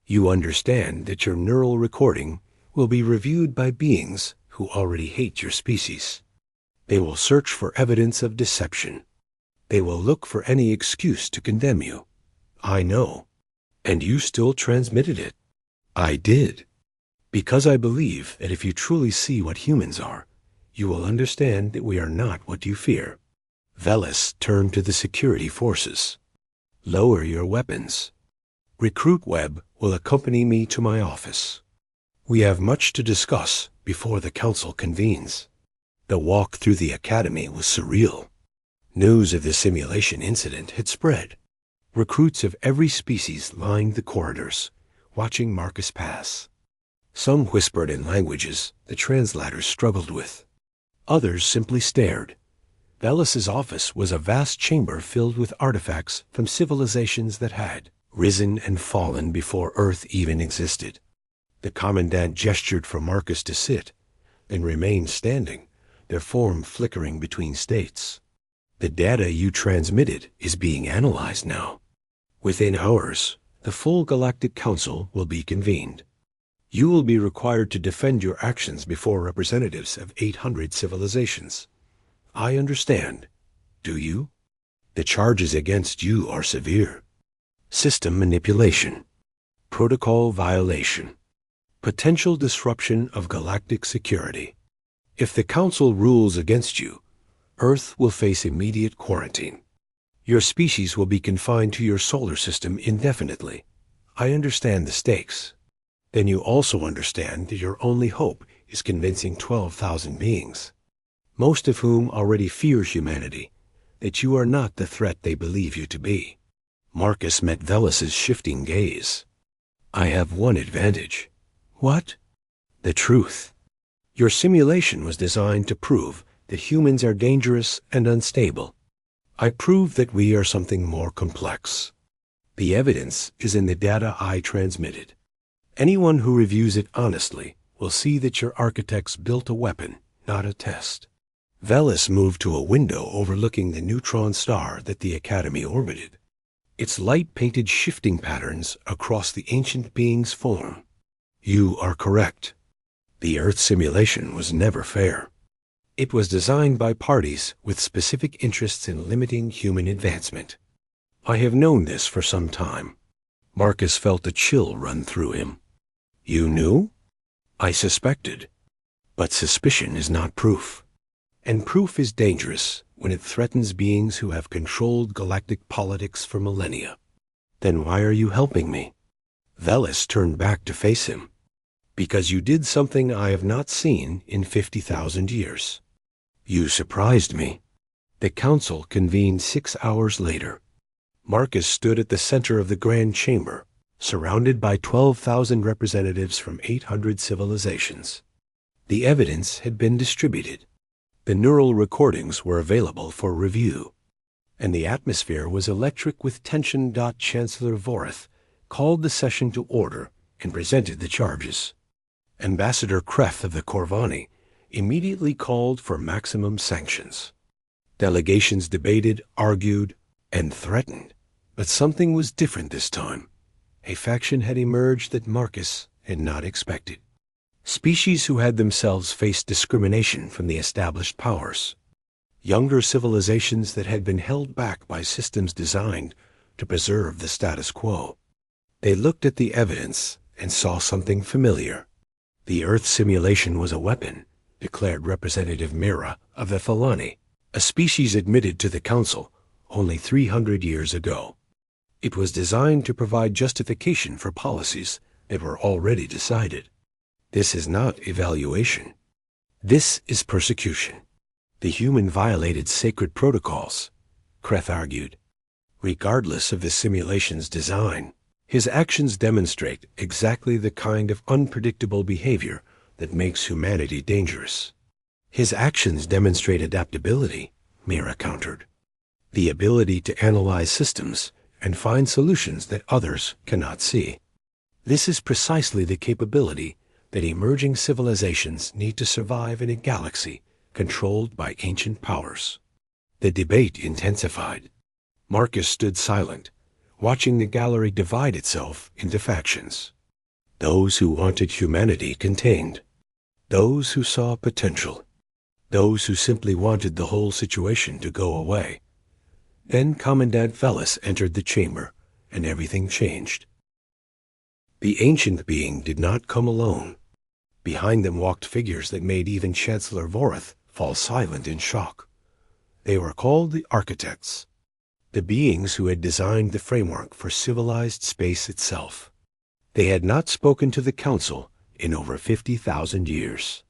"You understand that your neural recording will be reviewed by beings who already hate your species. They will search for evidence of deception. They will look for any excuse to condemn you. I know. And you still transmitted it." "I did. Because I believe that if you truly see what humans are, you will understand that we are not what you fear." Velis turned to the security forces. "Lower your weapons. Recruit Webb will accompany me to my office. We have much to discuss before the council convenes." The walk through the academy was surreal. News of the simulation incident had spread. Recruits of every species lined the corridors, watching Marcus pass. Some whispered in languages the translators struggled with. Others simply stared. Velis's office was a vast chamber filled with artifacts from civilizations that had risen and fallen before Earth even existed. The commandant gestured for Marcus to sit, and remained standing, their form flickering between states. "The data you transmitted is being analyzed now. Within hours, the full Galactic Council will be convened. You will be required to defend your actions before representatives of 800 civilizations. I understand. Do you? The charges against you are severe. System manipulation, protocol violation, potential disruption of galactic security. If the Council rules against you, Earth will face immediate quarantine. Your species will be confined to your solar system indefinitely. I understand the stakes. Then you also understand that your only hope is convincing 12,000 beings, most of whom already fear humanity, that you are not the threat they believe you to be." Marcus met Velis's shifting gaze. "I have one advantage." "What?" "The truth. Your simulation was designed to prove that humans are dangerous and unstable. I prove that we are something more complex. The evidence is in the data I transmitted. Anyone who reviews it honestly will see that your architects built a weapon, not a test." Velis moved to a window overlooking the neutron star that the Academy orbited. Its light painted shifting patterns across the ancient being's form. "You are correct. The Earth simulation was never fair. It was designed by parties with specific interests in limiting human advancement. I have known this for some time." Marcus felt a chill run through him. "You knew?" "I suspected. But suspicion is not proof. And proof is dangerous when it threatens beings who have controlled galactic politics for millennia." "Then why are you helping me?" Velis turned back to face him. "Because you did something I have not seen in 50,000 years. You surprised me." The council convened 6 hours later. Marcus stood at the center of the grand chamber, surrounded by 12,000 representatives from 800 civilizations. The evidence had been distributed. The neural recordings were available for review, and the atmosphere was electric with tension. Chancellor Vorith called the session to order and presented the charges. Ambassador Kreth of the Corvani immediately called for maximum sanctions. Delegations debated, argued, and threatened, but something was different this time. A faction had emerged that Marcus had not expected. Species who had themselves faced discrimination from the established powers. Younger civilizations that had been held back by systems designed to preserve the status quo. They looked at the evidence and saw something familiar. The Earth simulation was a weapon, declared Representative Mira of the Thalani, a species admitted to the Council only 300 years ago. It was designed to provide justification for policies that were already decided. This is not evaluation. This is persecution. The human violated sacred protocols, Kreth argued. Regardless of the simulation's design, his actions demonstrate exactly the kind of unpredictable behavior that makes humanity dangerous. His actions demonstrate adaptability, Mira countered. The ability to analyze systems and find solutions that others cannot see. This is precisely the capability that emerging civilizations need to survive in a galaxy controlled by ancient powers. The debate intensified. Marcus stood silent, watching the gallery divide itself into factions. Those who wanted humanity contained. Those who saw potential. Those who simply wanted the whole situation to go away. Then Commandant Velis entered the chamber, and everything changed. The ancient being did not come alone. Behind them walked figures that made even Chancellor Vorith fall silent in shock. They were called the Architects, the beings who had designed the framework for civilized space itself. They had not spoken to the Council in over 50,000 years.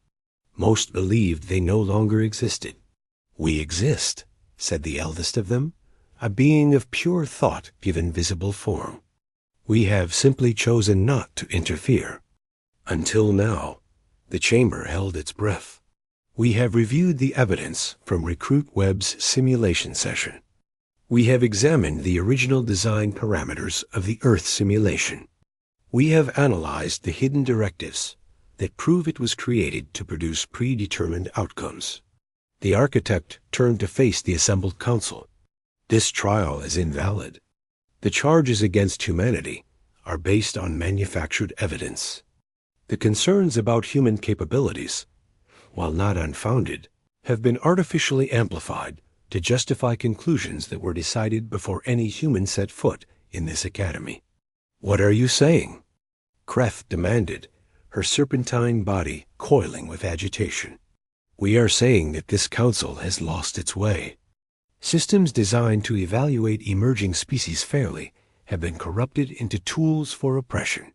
Most believed they no longer existed. "We exist," said the eldest of them, a being of pure thought given visible form. "We have simply chosen not to interfere." Until now, the chamber held its breath. "We have reviewed the evidence from Recruit Webb's simulation session. We have examined the original design parameters of the Earth simulation. We have analyzed the hidden directives that prove it was created to produce predetermined outcomes." The architect turned to face the assembled council. "This trial is invalid. The charges against humanity are based on manufactured evidence. The concerns about human capabilities, while not unfounded, have been artificially amplified to justify conclusions that were decided before any human set foot in this academy." "What are you saying?" Kreth demanded, her serpentine body coiling with agitation. "We are saying that this council has lost its way. Systems designed to evaluate emerging species fairly have been corrupted into tools for oppression.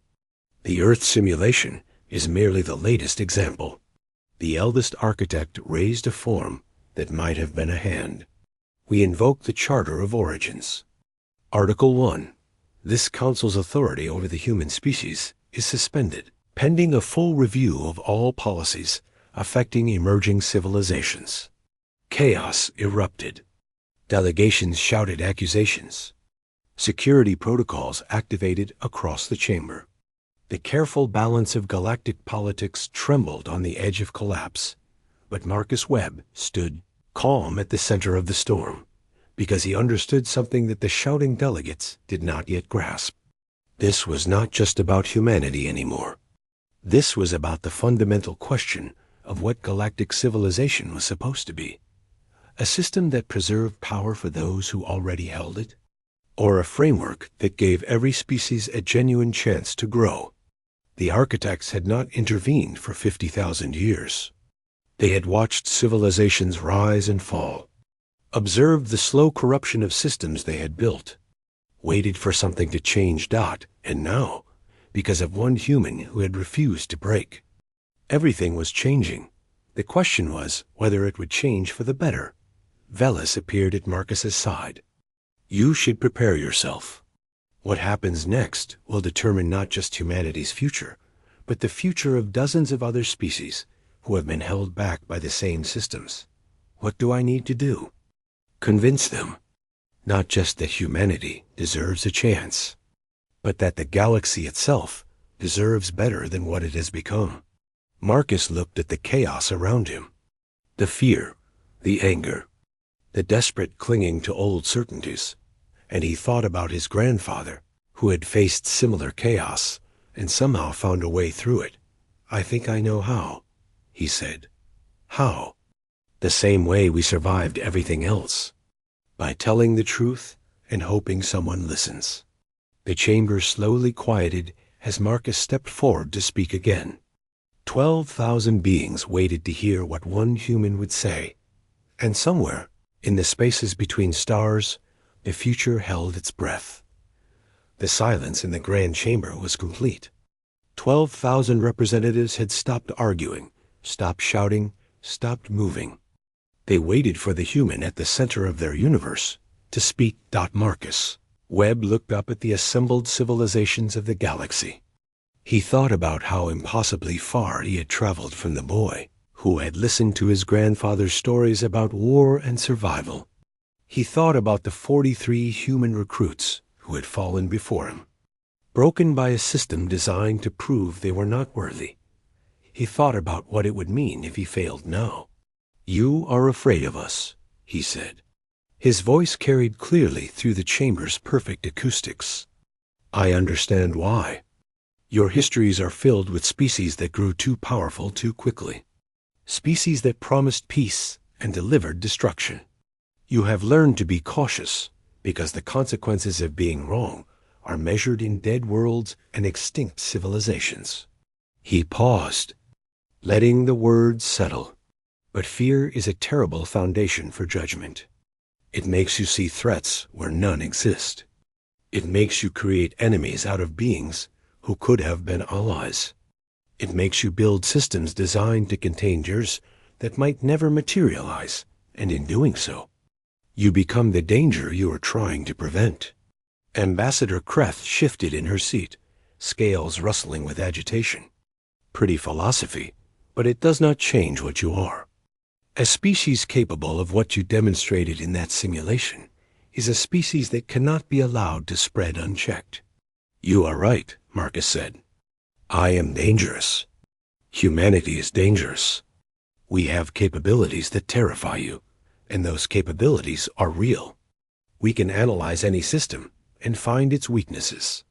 The Earth simulation is merely the latest example." The eldest architect raised a form that might have been a hand. "We invoke the Charter of Origins. Article 1. This council's authority over the human species is suspended, pending a full review of all policies affecting emerging civilizations." Chaos erupted. Delegations shouted accusations. Security protocols activated across the chamber. The careful balance of galactic politics trembled on the edge of collapse, but Marcus Webb stood calm at the center of the storm, because he understood something that the shouting delegates did not yet grasp. This was not just about humanity anymore. This was about the fundamental question of what galactic civilization was supposed to be. A system that preserved power for those who already held it, or a framework that gave every species a genuine chance to grow. The architects had not intervened for 50,000 years. They had watched civilizations rise and fall, observed the slow corruption of systems they had built, waited for something to change. And now because of one human who had refused to break. Everything was changing. The question was whether it would change for the better. Velis appeared at Marcus's side. You should prepare yourself. What happens next will determine not just humanity's future, but the future of dozens of other species who have been held back by the same systems. What do I need to do? Convince them, not just that humanity deserves a chance, but that the galaxy itself deserves better than what it has become. Marcus looked at the chaos around him. The fear, the anger, the desperate clinging to old certainties, and he thought about his grandfather, who had faced similar chaos and somehow found a way through it. I think I know how, he said. How? The same way we survived everything else. By telling the truth and hoping someone listens. The chamber slowly quieted as Marcus stepped forward to speak again. 12,000 beings waited to hear what one human would say, and somewhere, in the spaces between stars, the future held its breath. The silence in the grand chamber was complete. 12,000 representatives had stopped arguing, stopped shouting, stopped moving. They waited for the human at the center of their universe to speak. Marcus Webb looked up at the assembled civilizations of the galaxy. He thought about how impossibly far he had traveled from the boy who had listened to his grandfather's stories about war and survival. He thought about the 43 human recruits who had fallen before him, broken by a system designed to prove they were not worthy. He thought about what it would mean if he failed now. You are afraid of us, he said. His voice carried clearly through the chamber's perfect acoustics. I understand why. Your histories are filled with species that grew too powerful too quickly. Species that promised peace and delivered destruction. You have learned to be cautious because the consequences of being wrong are measured in dead worlds and extinct civilizations. He paused, letting the words settle. But fear is a terrible foundation for judgment. It makes you see threats where none exist. It makes you create enemies out of beings who could have been allies. It makes you build systems designed to contain dangers that might never materialize, and in doing so, you become the danger you are trying to prevent. Ambassador Kreth shifted in her seat, scales rustling with agitation. Pretty philosophy, but it does not change what you are. A species capable of what you demonstrated in that simulation is a species that cannot be allowed to spread unchecked. You are right, Marcus said. I am dangerous. Humanity is dangerous. We have capabilities that terrify you, and those capabilities are real. We can analyze any system and find its weaknesses.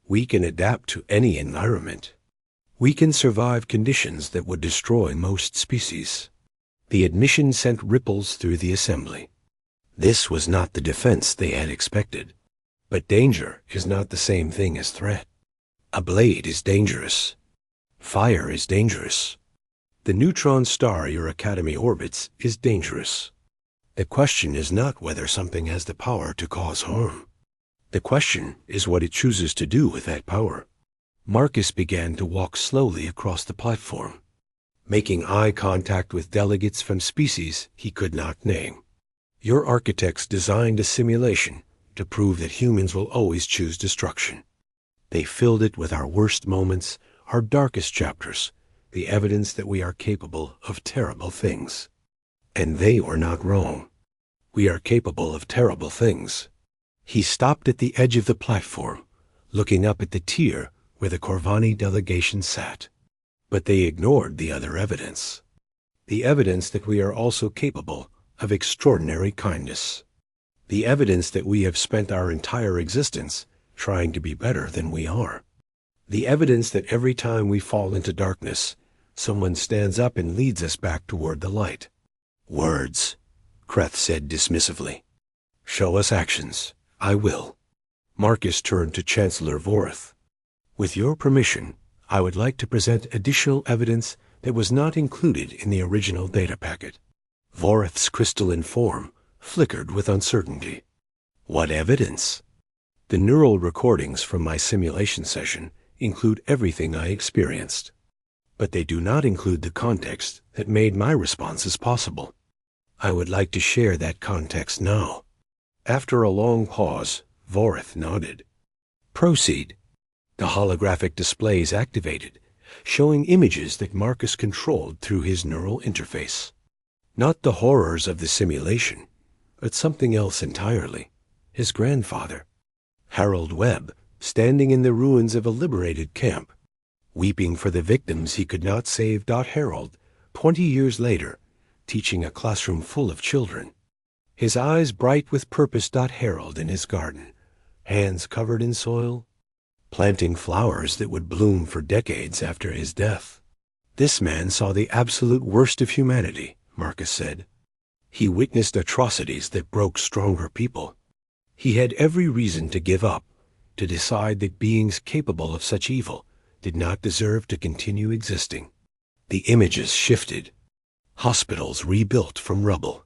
We can adapt to any environment. We can survive conditions that would destroy most species. The admission sent ripples through the assembly. This was not the defense they had expected. But danger is not the same thing as threat. A blade is dangerous. Fire is dangerous. The neutron star your academy orbits is dangerous. The question is not whether something has the power to cause harm. The question is what it chooses to do with that power. Marcus began to walk slowly across the platform, making eye contact with delegates from species he could not name. Your architects designed a simulation to prove that humans will always choose destruction. They filled it with our worst moments, our darkest chapters, the evidence that we are capable of terrible things. And they were not wrong. We are capable of terrible things. He stopped at the edge of the platform, looking up at the tier where the Corvani delegation sat. But they ignored the other evidence. The evidence that we are also capable of extraordinary kindness. The evidence that we have spent our entire existence trying to be better than we are. The evidence that every time we fall into darkness, someone stands up and leads us back toward the light. Words, Kreth said dismissively. Show us actions. I will. Marcus turned to Chancellor Vorth. With your permission, I would like to present additional evidence that was not included in the original data packet. Vorth's crystalline form flickered with uncertainty. What evidence? The neural recordings from my simulation session include everything I experienced. But they do not include the context that made my responses possible. I would like to share that context now." After a long pause, Vorith nodded. "Proceed." The holographic displays activated, showing images that Marcus controlled through his neural interface. Not the horrors of the simulation, but something else entirely. His grandfather, Harold Webb, standing in the ruins of a liberated camp, weeping for the victims he could not save. Harold, 20 years later, teaching a classroom full of children. His eyes bright with purpose. Harold in his garden, hands covered in soil, planting flowers that would bloom for decades after his death. This man saw the absolute worst of humanity, Marcus said. He witnessed atrocities that broke stronger people. He had every reason to give up, to decide that beings capable of such evil did not deserve to continue existing. The images shifted. Hospitals rebuilt from rubble.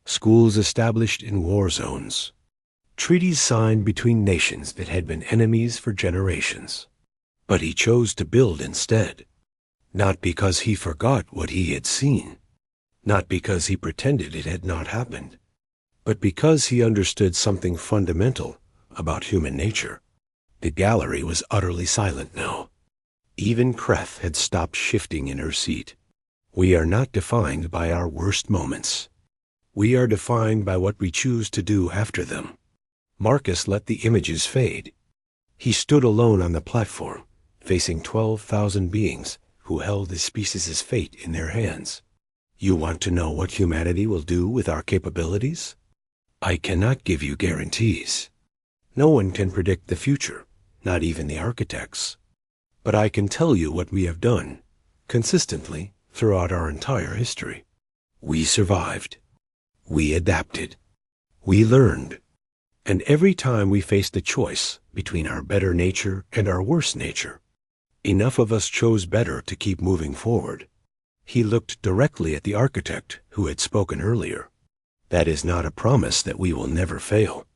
Schools established in war zones. Treaties signed between nations that had been enemies for generations. But he chose to build instead. Not because he forgot what he had seen. Not because he pretended it had not happened. But because he understood something fundamental about human nature. The gallery was utterly silent now. Even Kreth had stopped shifting in her seat. We are not defined by our worst moments. We are defined by what we choose to do after them. Marcus let the images fade. He stood alone on the platform, facing 12,000 beings who held the species' fate in their hands. You want to know what humanity will do with our capabilities? I cannot give you guarantees. No one can predict the future, not even the architects. But I can tell you what we have done, consistently, throughout our entire history. We survived. We adapted. We learned. And every time we faced a choice between our better nature and our worse nature, enough of us chose better to keep moving forward. He looked directly at the architect who had spoken earlier. That is not a promise that we will never fail.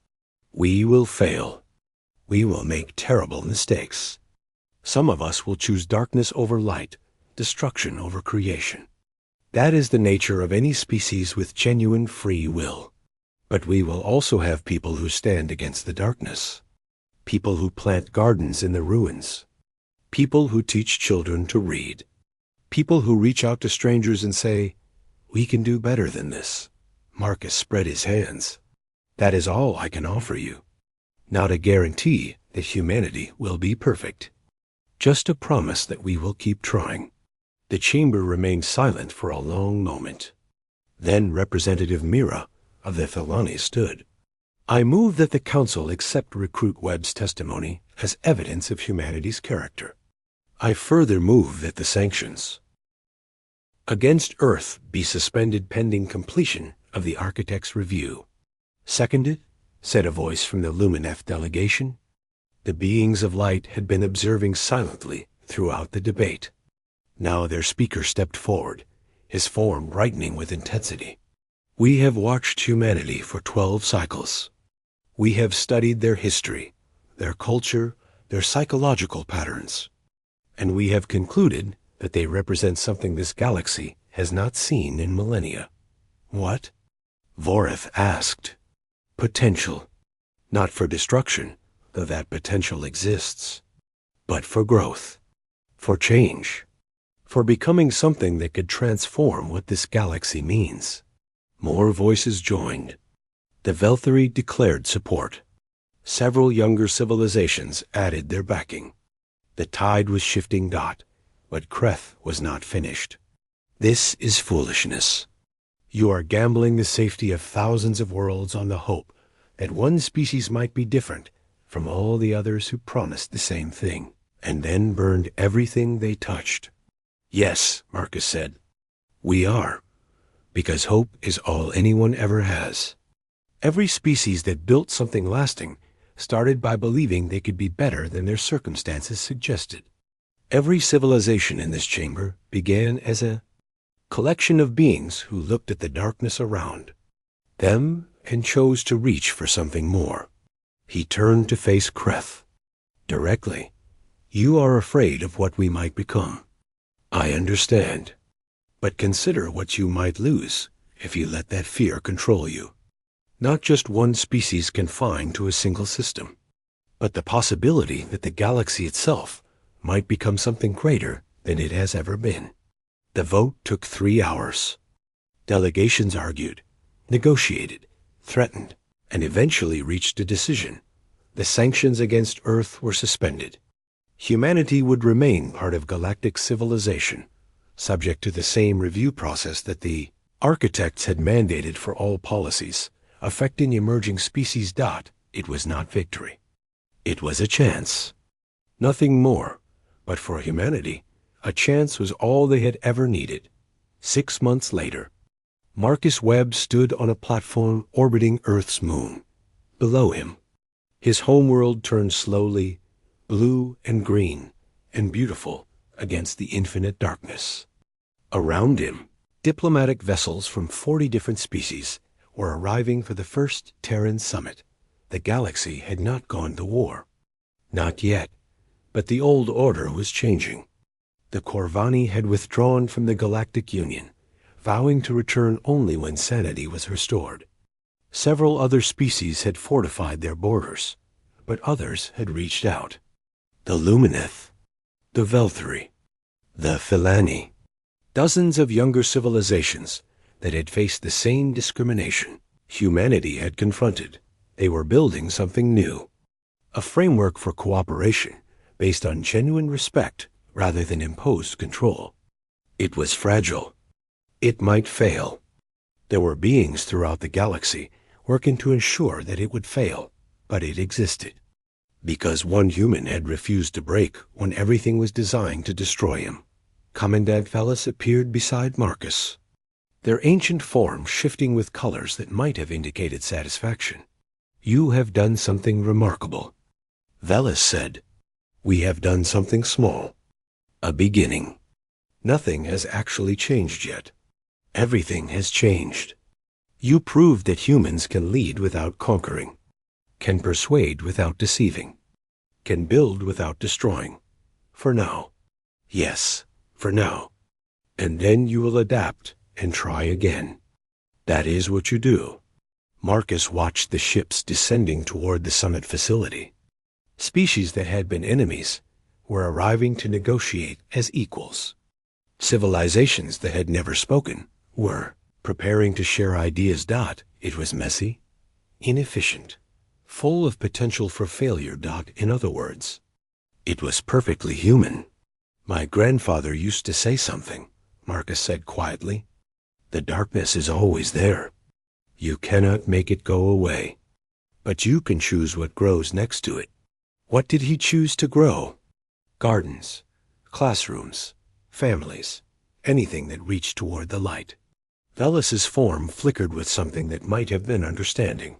We will fail. We will make terrible mistakes. Some of us will choose darkness over light, destruction over creation. That is the nature of any species with genuine free will. But we will also have people who stand against the darkness. People who plant gardens in the ruins. People who teach children to read. People who reach out to strangers and say, "We can do better than this." Marcus spread his hands. That is all I can offer you. Not a guarantee that humanity will be perfect. Just a promise that we will keep trying. The chamber remained silent for a long moment. Then Representative Mira of the Thelani stood. "I move that the Council accept Recruit Webb's testimony as evidence of humanity's character. I further move that the sanctions against Earth be suspended pending completion of the architect's review." "Seconded," said a voice from the Lumineth delegation. The beings of light had been observing silently throughout the debate. Now their speaker stepped forward, his form brightening with intensity. "We have watched humanity for 12 cycles. We have studied their history, their culture, their psychological patterns. And we have concluded that they represent something this galaxy has not seen in millennia." "What?" Vorith asked. "Potential. Not for destruction, though that potential exists, but for growth, for change, for becoming something that could transform what this galaxy means." More voices joined. The Velthari declared support. Several younger civilizations added their backing. The tide was shifting. But Kreth was not finished. "This is foolishness. You are gambling the safety of thousands of worlds on the hope that one species might be different from all the others who promised the same thing, and then burned everything they touched." "Yes," Marcus said. "We are. Because hope is all anyone ever has. Every species that built something lasting started by believing they could be better than their circumstances suggested. Every civilization in this chamber began as a collection of beings who looked at the darkness around them and chose to reach for something more." He turned to face Kreth, directly, You are afraid of what we might become. I understand. But consider what you might lose if you let that fear control you. Not just one species confined to a single system, but the possibility that the galaxy itself might become something greater than it has ever been. The vote took 3 hours. Delegations argued, negotiated, threatened, and eventually reached a decision. The sanctions against Earth were suspended. Humanity would remain part of galactic civilization, subject to the same review process that the architects had mandated for all policies affecting emerging species. It was not victory. It was a chance. Nothing more, but for humanity, a chance was all they had ever needed. 6 months later, Marcus Webb stood on a platform orbiting Earth's moon. Below him, his homeworld turned slowly, blue and green and beautiful against the infinite darkness. Around him, diplomatic vessels from 40 different species were arriving for the first Terran summit. The galaxy had not gone to war. Not yet, but the old order was changing. The Corvani had withdrawn from the Galactic Union, vowing to return only when sanity was restored. Several other species had fortified their borders, but others had reached out. The Lumineth, the Velthari, the Philani, dozens of younger civilizations that had faced the same discrimination humanity had confronted. They were building something new, a framework for cooperation based on genuine respect rather than imposed control. It was fragile. It might fail. There were beings throughout the galaxy working to ensure that it would fail, but it existed. Because one human had refused to break when everything was designed to destroy him. Commandant Velis appeared beside Marcus, their ancient form shifting with colors that might have indicated satisfaction. You have done something remarkable. Velis said, we have done something small. A beginning. Nothing has actually changed yet. Everything has changed. You proved that humans can lead without conquering, can persuade without deceiving, can build without destroying. For now. Yes, for now. And then you will adapt and try again. That is what you do. Marcus watched the ships descending toward the summit facility. Species that had been enemies were arriving to negotiate as equals. Civilizations that had never spoken were preparing to share ideas. It was messy, inefficient, full of potential for failure. In other words, it was perfectly human. My grandfather used to say something, Marcus said quietly. The darkness is always there. You cannot make it go away, but you can choose what grows next to it. What did he choose to grow? Gardens, classrooms, families, anything that reached toward the light. Velis's form flickered with something that might have been understanding.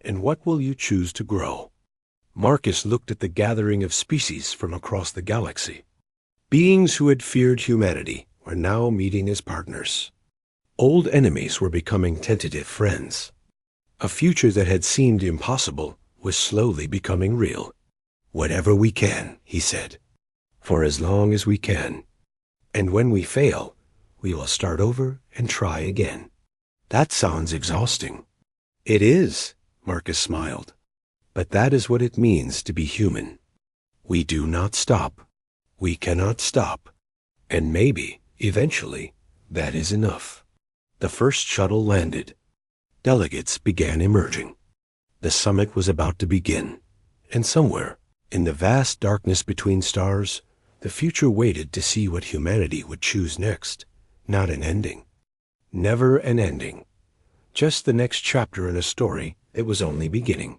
And what will you choose to grow? Marcus looked at the gathering of species from across the galaxy. Beings who had feared humanity were now meeting as partners. Old enemies were becoming tentative friends. A future that had seemed impossible was slowly becoming real. Whatever we can, he said, for as long as we can. And when we fail, we will start over and try again. That sounds exhausting. It is, Marcus smiled. But that is what it means to be human. We do not stop. We cannot stop. And maybe, eventually, that is enough. The first shuttle landed. Delegates began emerging. The summit was about to begin, and somewhere, in the vast darkness between stars, the future waited to see what humanity would choose next. Not an ending. Never an ending. Just the next chapter in a story that was only beginning.